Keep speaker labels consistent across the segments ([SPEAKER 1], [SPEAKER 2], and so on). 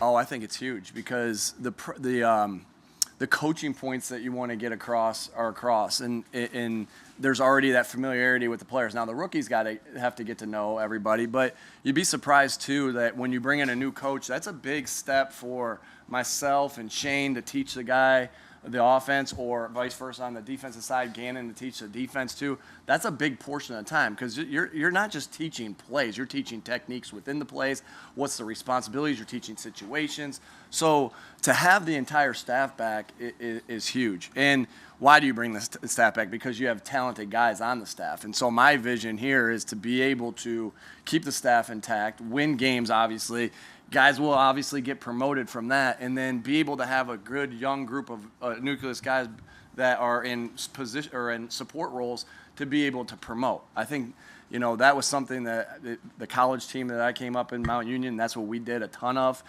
[SPEAKER 1] Oh, I think it's huge because the coaching points that you want to get across are across, and there's already that familiarity with the players. Now the rookies have to get to know everybody, but you'd be surprised too that when you bring in a new coach, that's a big step for myself and Shane to teach the guy the offense, or vice versa on the defensive side, Gannon to teach the defense too. That's a big portion of the time because you're not just teaching plays, you're teaching techniques within the plays, what's the responsibilities, you're teaching situations. So to have the entire staff back is huge. And why do you bring the staff back? Because you have talented guys on the staff. And so my vision here is to be able to keep the staff intact, win games obviously. Guys will obviously get promoted from that, and then be able to have a good young group of nucleus guys that are in position or in support roles to be able to promote. I think, that was something that the college team that I came up in Mount Union, that's what we did a ton of.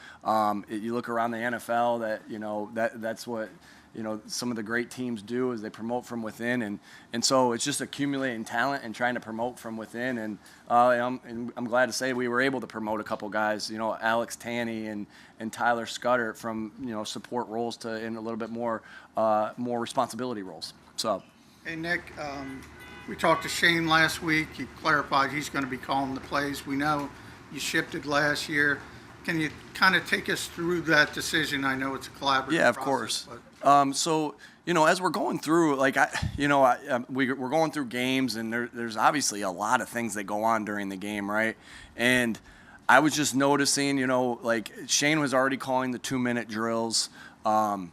[SPEAKER 1] You look around the NFL, that's what some of the great teams do is they promote from within, and so it's just accumulating talent and trying to promote from within. And I'm glad to say we were able to promote a couple guys, Alex Tanney and Tyler Scudder from support roles to in a little bit more responsibility roles. So,
[SPEAKER 2] hey Nick, we talked to Shane last week. He clarified he's going to be calling the plays. We know you shifted last year. Can you kind of take us through that decision? I know it's a collaborative
[SPEAKER 1] Yeah, of
[SPEAKER 2] process,
[SPEAKER 1] course. So, as we're going through, we're going through games, and there's obviously a lot of things that go on during the game, right? And I was just noticing, Shane was already calling the 2-minute drills. And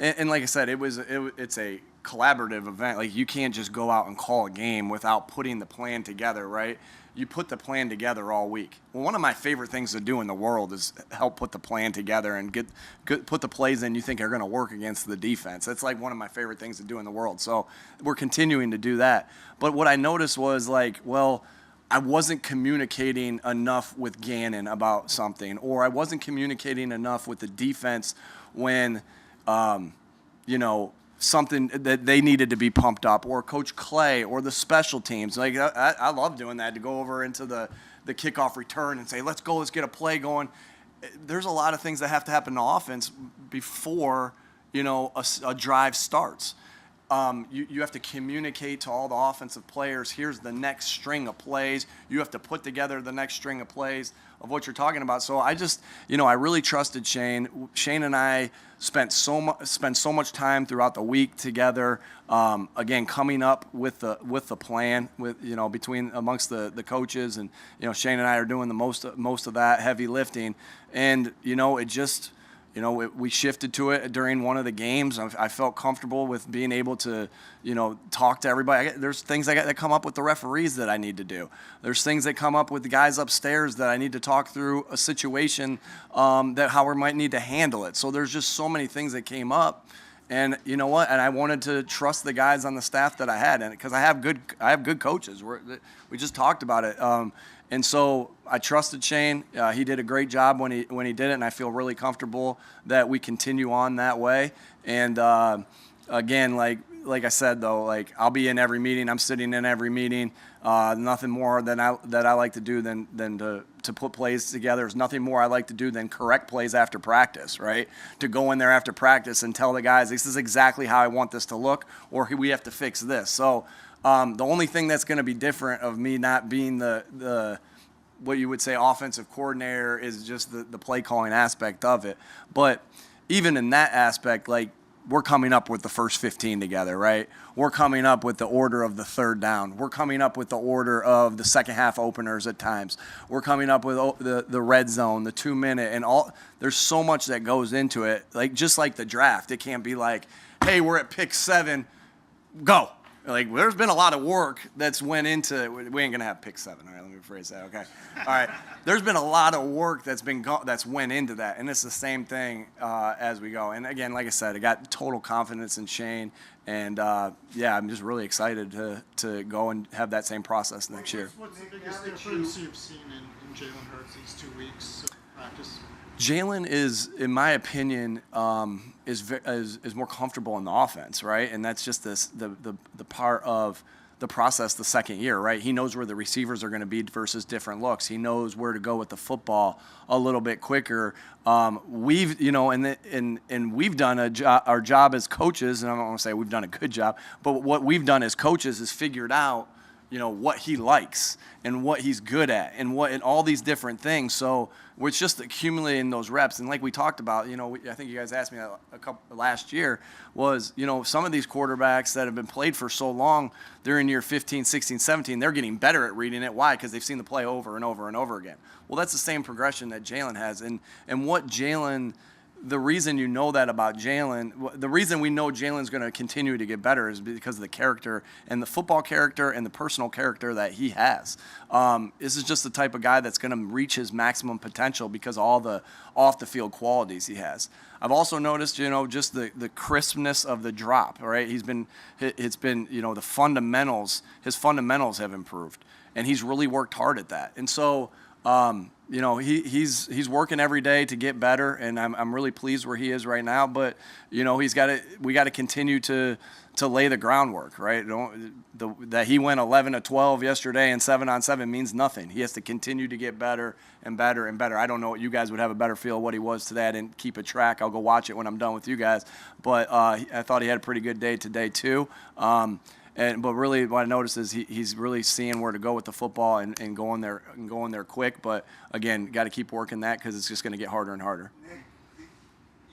[SPEAKER 1] like I said, it's a collaborative event. Like, you can't just go out and call a game without putting the plan together, right? You put the plan together all week. Well, one of my favorite things to do in the world is help put the plan together and put the plays in you think are going to work against the defense. That's like one of my favorite things to do in the world. So we're continuing to do that. But what I noticed was I wasn't communicating enough with Gannon about something, or I wasn't communicating enough with the defense when, something that they needed to be pumped up, or Coach Clay, or the special teams. I love doing that, to go over into the kickoff return and say, let's go, let's get a play going. There's a lot of things that have to happen in offense before, a drive starts. You have to communicate to all the offensive players, here's the next string of plays. You have to put together the next string of plays of what you're talking about. So I just, I really trusted Shane. Shane and I spent so much time throughout the week together, again, coming up with the plan between amongst the coaches, and Shane and I are doing the most of that heavy lifting, and it just we shifted to it during one of the games. I felt comfortable with being able to, talk to everybody. There's things that come up with the referees that I need to do. There's things that come up with the guys upstairs that I need to talk through a situation, that how we might need to handle it. So there's just so many things that came up. And you know what? And I wanted to trust the guys on the staff that I had, and because I have good coaches. We just talked about it. And so I trusted Shane. He did a great job when he did it, and I feel really comfortable that we continue on that way. And again, like I said though, I'll be in every meeting. I'm sitting in every meeting. Nothing more that I like to do than to put plays together. There's nothing more I like to do than correct plays after practice, right? To go in there after practice and tell the guys, this is exactly how I want this to look, or we have to fix this. So the only thing that's going to be different of me not being the what you would say offensive coordinator is just the play calling aspect of it. But even in that aspect, we're coming up with the first 15 together, right? We're coming up with the order of the third down. We're coming up with the order of the second half openers at times. We're coming up with the red zone, the 2-minute, and all. There's so much that goes into it. Just like the draft, it can't be hey, we're at pick 7, go. There's been a lot of work that's went into. We ain't gonna have pick 7. All right, let me rephrase that. Okay, all right. There's been a lot of work that's went into that, and it's the same thing as we go. And again, like I said, I got total confidence in Shane, and I'm just really excited to go and have that same process next year.
[SPEAKER 3] What's the biggest difference you've seen in Jalen Hurts these 2 weeks of practice?
[SPEAKER 1] Jalen is, in my opinion, is more comfortable in the offense, right? And that's just the part of the process the second year, right? He knows where the receivers are going to be versus different looks. He knows where to go with the football a little bit quicker. We've, and we've done our job as coaches, and I don't want to say we've done a good job, but what we've done as coaches is figured out, what he likes and what he's good at and all these different things. So it's just accumulating those reps. And like we talked about, I think you guys asked me a couple last year was, some of these quarterbacks that have been played for so long, they're in year 15, 16, 17, they're getting better at reading it. Why? Because they've seen the play over and over and over again. Well, that's the same progression that Jalen has. And what Jalen, the reason you know that about Jalen, the reason we know Jalen's going to continue to get better is because of the character and the football character and the personal character that he has. This is just the type of guy that's going to reach his maximum potential because of all the off-the-field qualities he has. I've also noticed, just the crispness of the drop, right? It's been, the fundamentals, his fundamentals have improved, and he's really worked hard at that. And so, he's working every day to get better, and I'm really pleased where he is right now. But we got to continue to lay the groundwork, right? That he went 11 of 12 yesterday and 7-on-7 means nothing. He has to continue to get better and better and better. I don't know what you guys would have a better feel of what he was today. I didn't keep a track. I'll go watch it when I'm done with you guys. But I thought he had a pretty good day today too. But really, what I noticed is he's really seeing where to go with the football and going there quick. But again, got to keep working that because it's just going to get harder and harder.
[SPEAKER 4] Nick,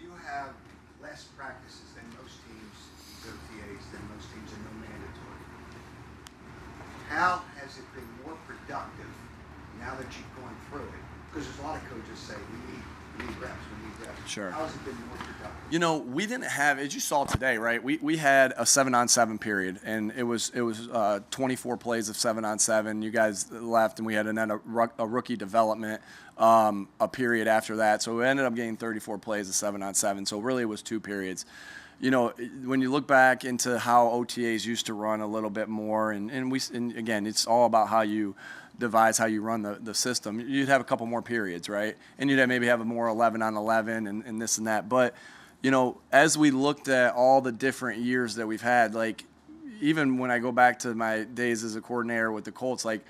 [SPEAKER 4] you have less practices than most teams, OTAs, than most teams, and no mandatory. How has it been more productive now that you've gone through it? Because there's a lot of coaches say we need reps.
[SPEAKER 1] Sure.
[SPEAKER 4] How has it been more productive?
[SPEAKER 1] We didn't have, as you saw today, right? We had a 7-on-7 period, and it was 24 plays of 7-on-7. You guys left, and we had a rookie development a period after that. So we ended up getting 34 plays of 7-on-7. So really, it was 2 periods. When you look back into how OTAs used to run a little bit more, and again, it's all about how you devise how you run the system. You'd have a couple more periods, right? And you'd maybe have a more 11-on-11 and this and that. But, as we looked at all the different years that we've had, like even when I go back to my days as a coordinator with the Colts, like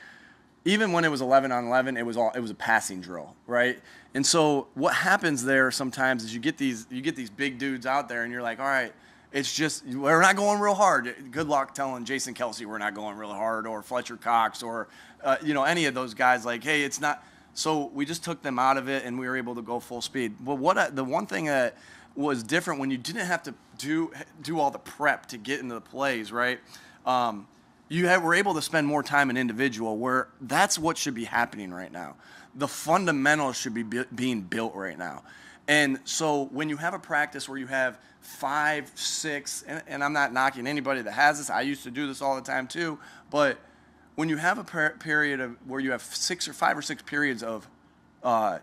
[SPEAKER 1] even when it was 11-on-11, it was a passing drill, right? And so what happens there sometimes is you get these big dudes out there and you're like, all right, it's just we're not going real hard. Good luck telling Jason Kelsey we're not going real hard, or Fletcher Cox, or any of those guys. Like, hey, it's not. So we just took them out of it, and we were able to go full speed. But the one thing that was different when you didn't have to do all the prep to get into the plays, right? Were able to spend more time in individual, where that's what should be happening right now. The fundamentals should be being built right now. And so when you have a practice where you have 5, 6, and I'm not knocking anybody that has this. I used to do this all the time too. But when you have a period where you have 5 or 6 periods of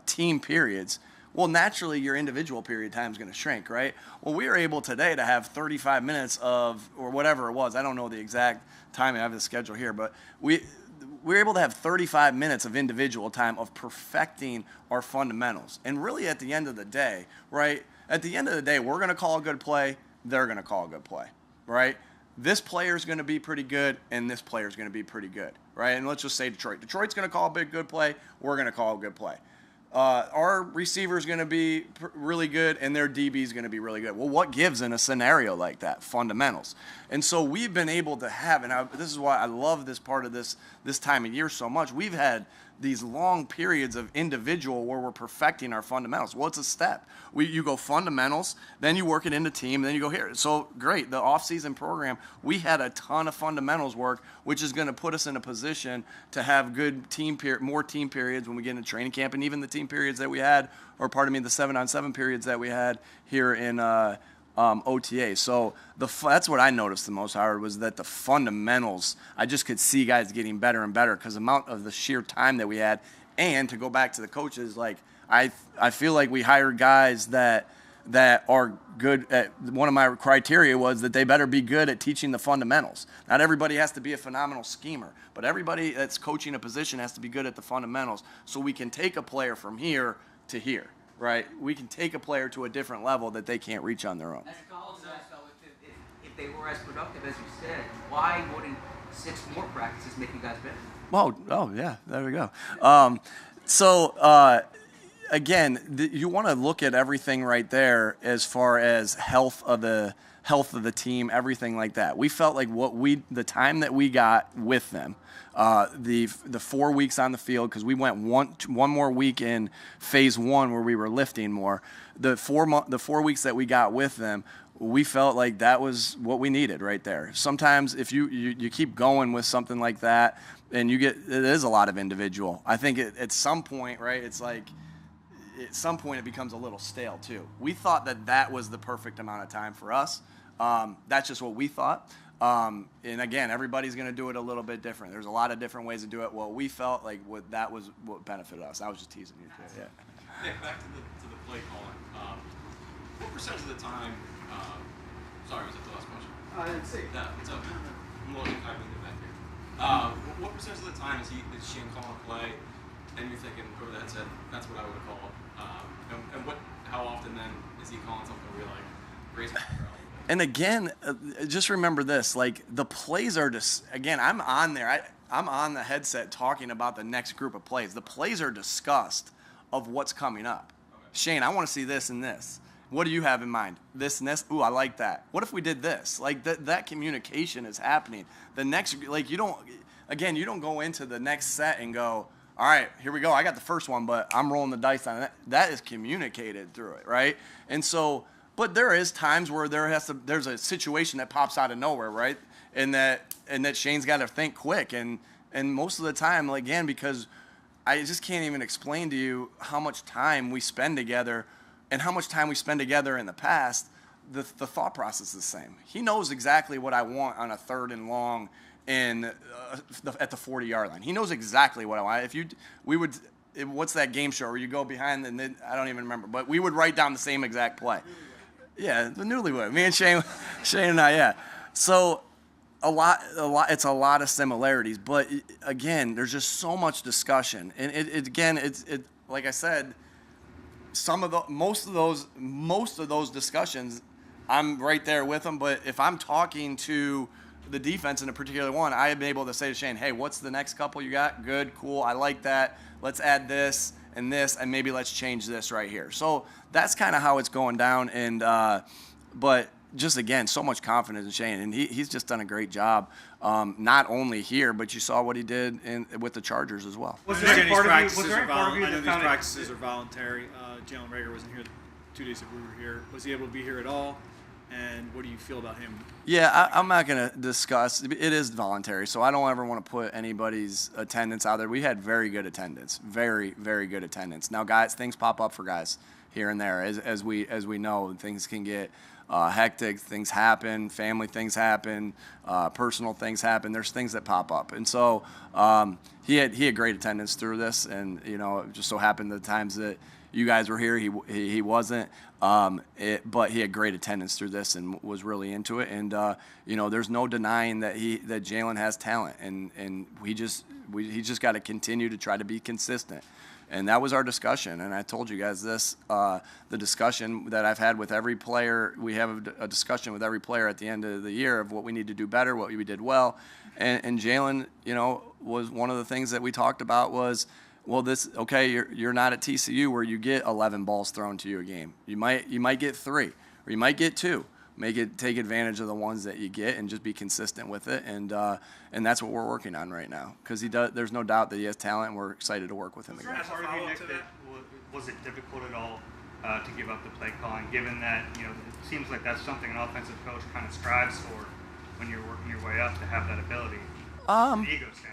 [SPEAKER 1] team periods, well, naturally your individual period time is going to shrink, right? Well, we were able today to have 35 minutes of, or whatever it was. I don't know the exact time. I have the schedule here, but we were able to have 35 minutes of individual time of perfecting our fundamentals. And really at the end of the day, right, at the end of the day, we're going to call a good play, they're going to call a good play, right? This player's going to be pretty good, and this player's going to be pretty good, right? And let's just say Detroit. Detroit's going to call a big good play, we're going to call a good play. Our receiver's going to be really good, and their DB's going to be really good. Well, what gives in a scenario like that? Fundamentals. And so we've been able to have, and this is why I love this part of this time of year so much. We've had these long periods of individual where we're perfecting our fundamentals. Well, it's a step. You go fundamentals, then you work it into team, then you go here. So great, the off-season program, we had a ton of fundamentals work, which is going to put us in a position to have good more team periods when we get into training camp, and even the team periods that we had, or pardon me, the 7-on-7 periods that we had here in OTA. So that's what I noticed the most, Howard, was that the fundamentals, I just could see guys getting better and better because the amount of the sheer time that we had. And to go back to the coaches, like I feel like we hired guys that are good at, one of my criteria was that they better be good at teaching the fundamentals. Not everybody has to be a phenomenal schemer, but everybody that's coaching a position has to be good at the fundamentals, so we can take a player from here to here. Right, we can take a player to a different level that they can't reach on their own.
[SPEAKER 5] As Collins asked, though, if they were as productive as you said, why wouldn't 6 more practices make you guys better.
[SPEAKER 1] Oh yeah, there we go. Again, you want to look at everything right there as far as health of the team, everything like that. We felt like the time that we got with them, the 4 weeks on the field, because we went one more week in phase 1 where we were lifting more. The 4 weeks that we got with them, we felt like that was what we needed right there. Sometimes if you keep going with something like that, and it is a lot of individual. I think at some point, right, it's like, at some point it becomes a little stale too. We thought that was the perfect amount of time for us. That's just what we thought. And again, everybody's going to do it a little bit different. There's a lot of different ways to do it. Well, we felt like that was what benefited us. I was just teasing you too. Yeah.
[SPEAKER 6] Nick, back to the play calling. What percentage of the time? Sorry, was that the last question?
[SPEAKER 2] I didn't see.
[SPEAKER 6] No, it's okay. I'm looking kind of back here. What percentage of the time is Shane calling a play, and you're thinking over the headset, that's what I would have called? How often then is he calling something where you're like, raising my eyebrow?
[SPEAKER 1] And again, just remember this, like the plays are just, again, I'm on there. I'm on the headset talking about the next group of plays. The plays are discussed of what's coming up.
[SPEAKER 6] Okay.
[SPEAKER 1] Shane, I want to see this and this. What do you have in mind? This and this? Ooh, I like that. What if we did this? Like that communication is happening. The next, like you don't go into the next set and go, all right, here we go. I got the first one, but I'm rolling the dice on it. That is communicated through it, right? And so, but there is times where there's a situation that pops out of nowhere, right? And that Shane's got to think quick. And most of the time, again, because I just can't even explain to you how much time we spend together and how much time we spend together in the past, the thought process is the same. He knows exactly what I want on a 3rd and long at the 40-yard line. He knows exactly what I want. What's that game show where you go behind and then, I don't even remember, but we would write down the same exact play. Yeah, the Newlywed. Me and Shane and I, yeah. So it's a lot of similarities, but again, there's just so much discussion, and it like I said, most of those discussions, I'm right there with them. But if I'm talking to the defense in a particular one, I am able to say to Shane, hey, what's the next couple you got? Good, cool, I like that. Let's add this, and maybe let's change this right here. So that's kind of how it's going down. And but just again, so much confidence in Shane, and he's just done a great job. Not only here, but you saw what he did with the Chargers as well.
[SPEAKER 7] Was there any part of you
[SPEAKER 8] I know these
[SPEAKER 7] that
[SPEAKER 8] practices are voluntary. Jalen Rager wasn't here 2 days that we were here. Was he able to be here at all? And what do you feel about him?
[SPEAKER 1] Yeah, I'm not going to discuss. It is voluntary, so I don't ever want to put anybody's attendance out there. We had very good attendance, very, very good attendance. Now, guys, things pop up for guys here and there. As we know, things can get hectic. Things happen. Family things happen. Personal things happen. There's things that pop up, and so he had great attendance through this. And it just so happened the times that you guys were here, he wasn't. But he had great attendance through this and was really into it. And there's no denying that Jalen has talent, and he just got to continue to try to be consistent. And that was our discussion. And I told you guys this, the discussion that I've had with every player. We have a discussion with every player at the end of the year of what we need to do better, what we did well. And Jalen, was one of the things that we talked about was, well, you're not at TCU where you get 11 balls thrown to you a game. You might get 3, or you might get 2. Take advantage of the ones that you get and just be consistent with it. And that's what we're working on right now, because there's no doubt that he has talent, and we're excited to work with him again.
[SPEAKER 7] As part of you, Nick, was it difficult at all to give up the play calling, given that it seems like that's something an offensive coach kind of strives for when you're working your way up, to have that ability from an ego standpoint?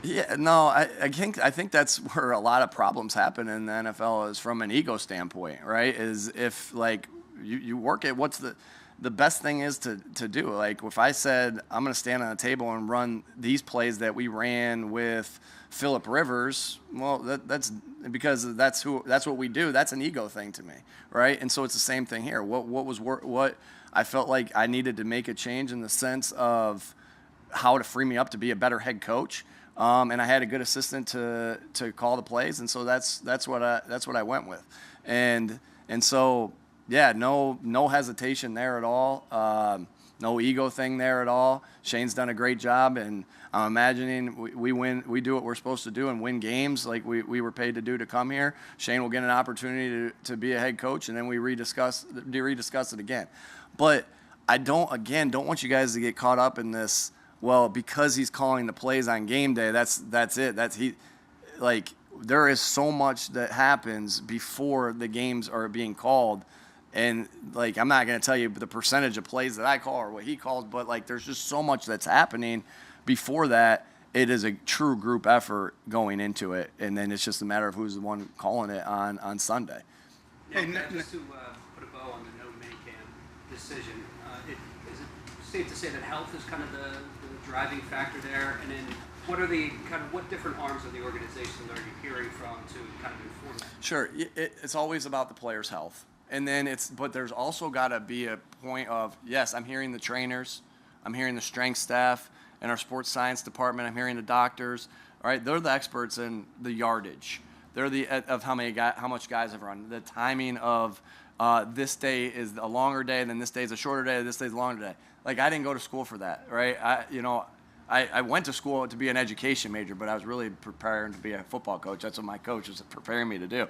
[SPEAKER 1] Yeah, no, I think that's where a lot of problems happen in the NFL, is from an ego standpoint, right? Is if you work at what's the best thing is to do. Like if I said I'm going to stand on a table and run these plays that we ran with Phillip Rivers, well, that's because that's what we do. That's an ego thing to me, right? And so it's the same thing here. What I felt like I needed to make a change in the sense of how to free me up to be a better head coach. And I had a good assistant to call the plays, and so that's what I went with, and so yeah, no hesitation there at all. no ego thing there at all. Shane's done a great job, and I'm imagining we do what we're supposed to do and win games like we were paid to do to come here. Shane will get an opportunity to be a head coach, and then we rediscuss it again. But I don't want you guys to get caught up in this. Well, because he's calling the plays on game day, that's it. There is so much that happens before the games are being called. And, I'm not going to tell you the percentage of plays that I call or what he calls, but, there's just so much that's happening before that. It is a true group effort going into it, and then it's just a matter of who's the one calling it on Sunday.
[SPEAKER 2] Hey,
[SPEAKER 5] Just to put a bow on the no minicamp decision, is it safe to say that health is kind of the driving factor there? And then what different arms of the organization are you hearing from to kind of inform that?
[SPEAKER 1] Sure. It's always about the player's health. And then but there's also got to be a point of, yes, I'm hearing the trainers, I'm hearing the strength staff and our sports science department, I'm hearing the doctors, all right? They're the experts in the yardage. They're of how much guys have run, the timing of this day is a longer day, then this day is a shorter day, this day is a longer day. I didn't go to school for that, right? I went to school to be an education major, but I was really preparing to be a football coach. That's what my coach was preparing me to do.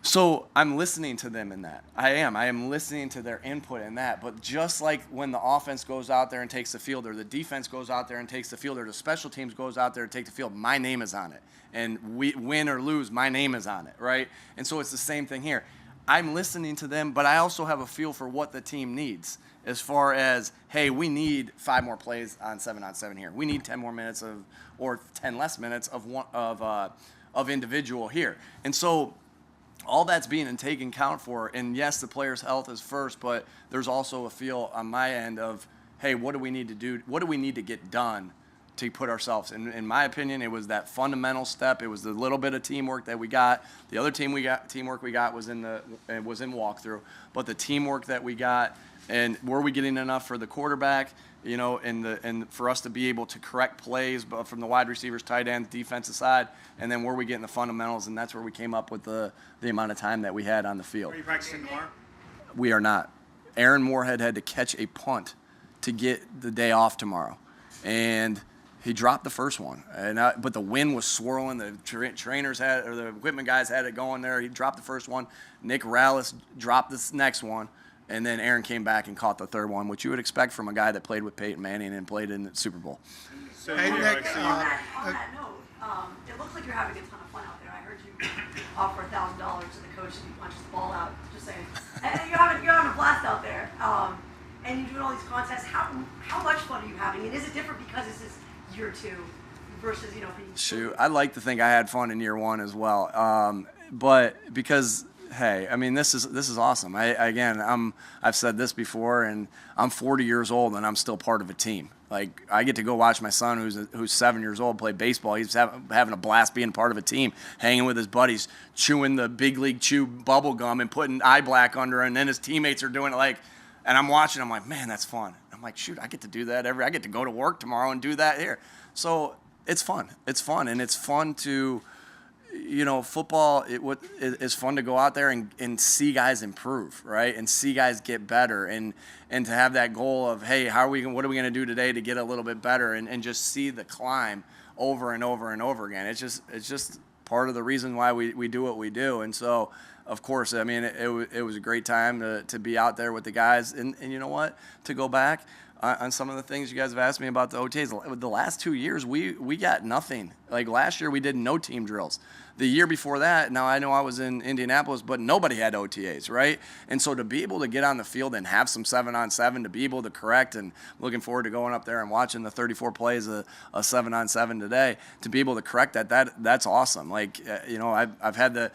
[SPEAKER 1] So I'm listening to them in that. I am listening to their input in that. But just like when the offense goes out there and takes the field, or the defense goes out there and takes the field, or the special teams goes out there and take the field, my name is on it. And we win or lose, my name is on it, right? And so it's the same thing here. I'm listening to them, but I also have a feel for what the team needs as far as, hey, we need 5 more plays on 7-on-7 here. We need 10 more minutes or 10 less minutes of individual here. And so all that's being taken account for, and yes, the player's health is first, but there's also a feel on my end of, hey, what do we need to do? What do we need to get done to put ourselves in my opinion? It was that fundamental step. It was the little bit of teamwork that we got. The other teamwork we got was in walkthrough, but the teamwork that we got, and were we getting enough for the quarterback, and for us to be able to correct plays from the wide receivers, tight ends, defensive side, and then were we getting the fundamentals, and that's where we came up with the amount of time that we had on the field.
[SPEAKER 8] Are you practicing tomorrow?
[SPEAKER 1] We are not. Aaron Moorhead had to catch a punt to get the day off tomorrow, and he dropped the first one. But the wind was swirling. The trainers or the equipment guys had it going there. He dropped the first one. Nick Rallis dropped this next one. And then Aaron came back and caught the third one, which you would expect from a guy that played with Peyton Manning and played in the Super Bowl.
[SPEAKER 8] So
[SPEAKER 2] Hey, Nick,
[SPEAKER 9] On that note, it looks like you're having a ton of fun out there. I heard you offer $1,000 to the coach if he punches the ball out. Just saying. And you're having a blast out there. And you're doing all these contests. How much fun are you having? And is it different because this is year 2 versus, being...
[SPEAKER 1] Shoot, I'd like to think I had fun in year 1 as well. But because... Hey, I mean, this is awesome. I've said this before, and I'm 40 years old, and I'm still part of a team. I get to go watch my son, who's 7 years old, play baseball. He's having a blast being part of a team, hanging with his buddies, chewing the big league chew bubble gum and putting eye black under, and then his teammates are doing it and I'm watching. I'm like, man, that's fun. I'm like, shoot, I get to do that I get to go to work tomorrow and do that here. So it's fun. It's fun, and it's fun to. Football, it's fun to go out there and see guys improve, right? And see guys get better, and to have that goal of, hey, what are we going to do today to get a little bit better, and just see the climb over and over and over again. It's just part of the reason why we do what we do. And so, of course, I mean, it was a great time to be out there with the guys, and you know what? To go back on some of the things you guys have asked me about the OTAs. The last 2 years, we got nothing. Last year, we did no team drills. The year before that, now I know I was in Indianapolis, but nobody had OTAs, right? And so to be able to get on the field and have some 7-on-7, to be able to correct, and looking forward to going up there and watching the 34 plays of 7-on-7 today, to be able to correct that's awesome. I've had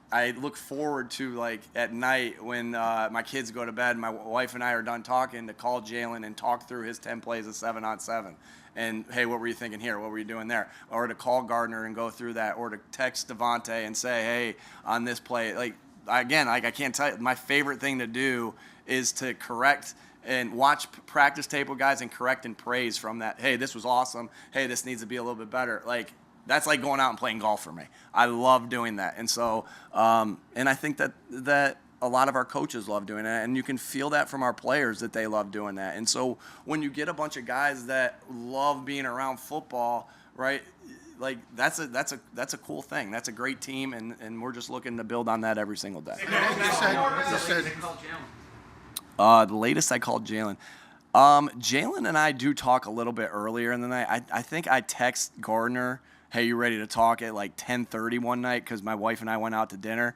[SPEAKER 1] I look forward to, at night when my kids go to bed, my wife and I are done talking, to call Jalen and talk through his 10 plays of 7-on-7. And, hey, what were you thinking here? What were you doing there? Or to call Gardner and go through that, or to text Devontae and say, hey, on this play. I can't tell you, my favorite thing to do is to correct and watch practice tape with guys and correct and praise from that. Hey, this was awesome. Hey, this needs to be a little bit better. That's like going out and playing golf for me. I love doing that. And so, and I think that a lot of our coaches love doing that, and you can feel that from our players that they love doing that. And so when you get a bunch of guys that love being around football, right? Like that's a cool thing. That's a great team, and we're just looking to build on that every single day.
[SPEAKER 2] You said
[SPEAKER 1] The latest I called Jalen. Jalen and I do talk a little bit earlier in the night. I think I text Gardner, hey, you ready to talk at like 10:30 one night because my wife and I went out to dinner,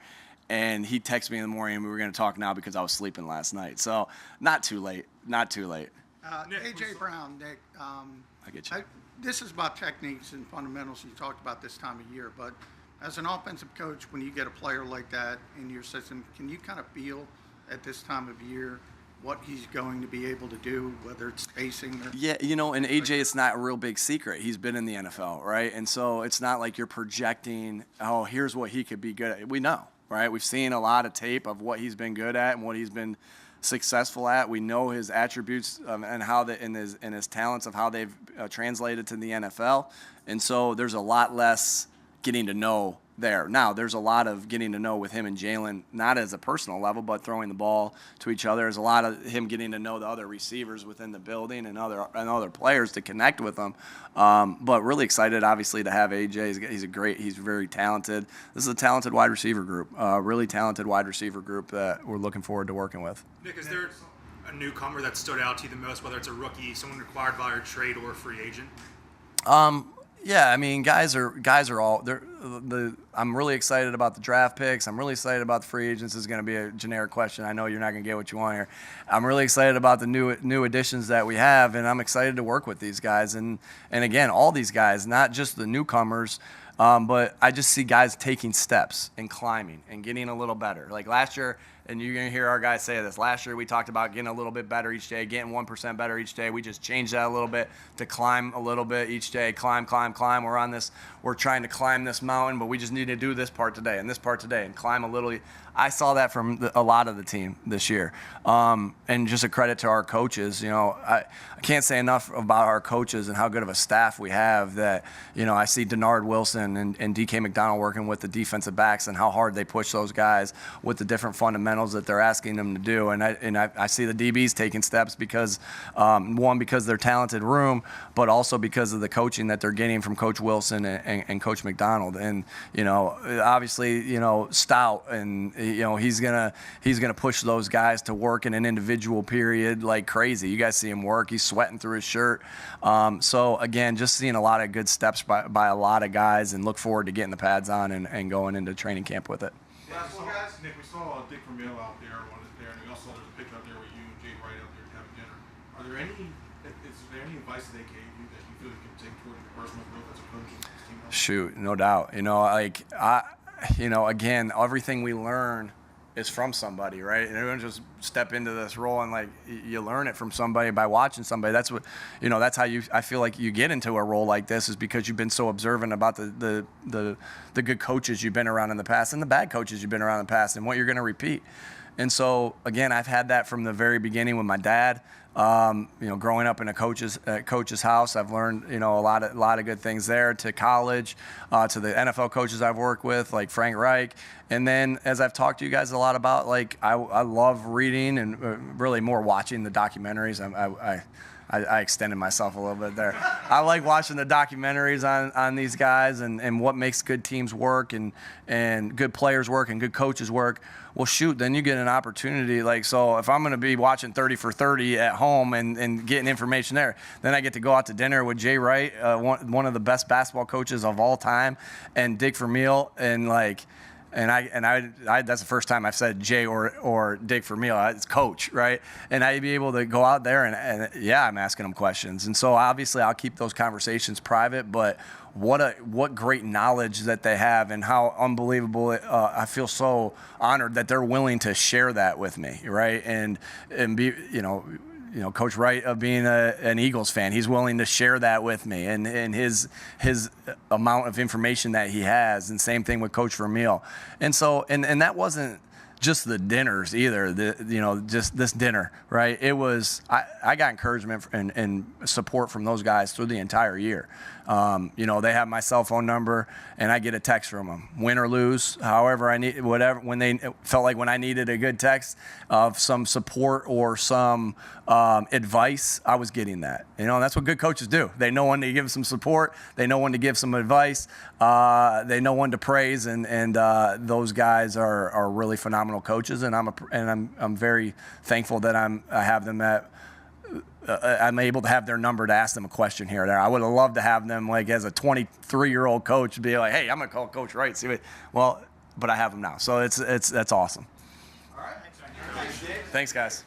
[SPEAKER 1] and he texted me in the morning and we were going to talk now because I was sleeping last night. So not too late.
[SPEAKER 2] A.J. Brown, Nick,
[SPEAKER 1] I get you.
[SPEAKER 2] this is about techniques and fundamentals. You talked about this time of year, but as an offensive coach, when you get a player like that in your system, can you kind of feel at this time of year what he's going to be able to do, whether it's spacing or...
[SPEAKER 1] Yeah, you know, and AJ, it's not a real big secret. He's been in the NFL, right? And so it's not like you're projecting, oh, here's what he could be good at. We know, right? We've seen a lot of tape of what he's been good at and what he's been successful at. We know his attributes and how his talents of how they've translated to the NFL. And so there's a lot less getting to know there. Now, there's a lot of getting to know with him and Jalen, not as a personal level, but throwing the ball to each other. There's a lot of him getting to know the other receivers within the building and other players to connect with them. But really excited, obviously, to have AJ. He's very talented. This is a talented wide receiver group, really talented wide receiver group that we're looking forward to working with.
[SPEAKER 10] Nick, is there a newcomer that stood out to you the most, whether it's a rookie, someone required by a trade, or a free agent?
[SPEAKER 1] Yeah, I mean, guys are all. I'm really excited about the draft picks. I'm really excited about the free agents. This is going to be a generic question. I know you're not going to get what you want here. I'm really excited about the new additions that we have, and I'm excited to work with these guys. And again, all these guys, not just the newcomers, but I just see guys taking steps and climbing and getting a little better. Like last year. And you're going to hear our guys say this. Last year we talked about getting a little bit better each day, getting 1% better each day. We just changed that a little bit to climb a little bit each day. Climb. We're trying to climb this mountain, but we just need to do this part today and this part today and climb a little. I saw that from a lot of the team this year. And just a credit to our coaches. You know, I can't say enough about our coaches and how good of a staff we have that, you know, I see Denard Wilson and DK McDonald working with the defensive backs and how hard they push those guys with the different fundamentals that they're asking them to do. And I see the DBs taking steps because, one, because they're talented room, but also because of the coaching that they're getting from Coach Wilson and Coach McDonald. And, you know, obviously, you know, Stout and, you know, he's gonna push those guys to work in an individual period like crazy. You guys see him work. He's sweating through his shirt. So, again, just seeing a lot of good steps by a lot of guys, and look forward to getting the pads on and going into training camp with it.
[SPEAKER 11] Last one, guys. Nick, we saw Dick Vermeil out there, and we also saw there's a picture out there with you and Jay Wright out there having dinner. Is there any advice that they gave you that you feel you can take toward your personal growth as a coach and as a team member?
[SPEAKER 1] Shoot, no doubt. You know, again, everything we learn is from somebody, right? And everyone just step into this role and like you learn it from somebody by watching somebody. That's what, you know, that's how I feel like you get into a role like this, is because you've been so observant about the good coaches you've been around in the past and the bad coaches you've been around in the past and what you're going to repeat. And so again, I've had that from the very beginning with my dad. You know, growing up in a coach's house, I've learned, you know, a lot of good things there. To college, to the NFL coaches I've worked with, like Frank Reich, and then as I've talked to you guys a lot about, like I love reading and really more watching the documentaries. I extended myself a little bit there. I like watching the documentaries on these guys and what makes good teams work and good players work and good coaches work. Well, shoot, then you get an opportunity. Like, so if I'm going to be watching 30 for 30 at home and getting information there, then I get to go out to dinner with Jay Wright, one of the best basketball coaches of all time, and Dick Vermeil, and like, and I that's the first time I've said Jay or Dick Vermeil. It's coach, right? And I'd be able to go out there and yeah, I'm asking them questions. And so obviously I'll keep those conversations private, but what great knowledge that they have, and how unbelievable I feel so honored that they're willing to share that with me, right? And be, you know, Coach Wright, of being an Eagles fan, he's willing to share that with me, and his amount of information that he has, and same thing with Coach Vermeil. And so, and that wasn't just the dinners either. Just this dinner, right? It was, I got encouragement and support from those guys through the entire year. They have my cell phone number, and I get a text from them, win or lose, however I need, whatever. When they felt like when I needed a good text of some support or some advice, I was getting that. That's what good coaches do. They know when to give some support, they know when to give some advice, they know when to praise, and those guys are really phenomenal coaches, and I'm very thankful that I have them at. I'm able to have their number to ask them a question here or there. I would have loved to have them, like, as a 23-year-old coach, be like, hey, I'm going to call Coach Wright. But I have them now. So that's awesome.
[SPEAKER 4] All right.
[SPEAKER 1] Thanks, guys.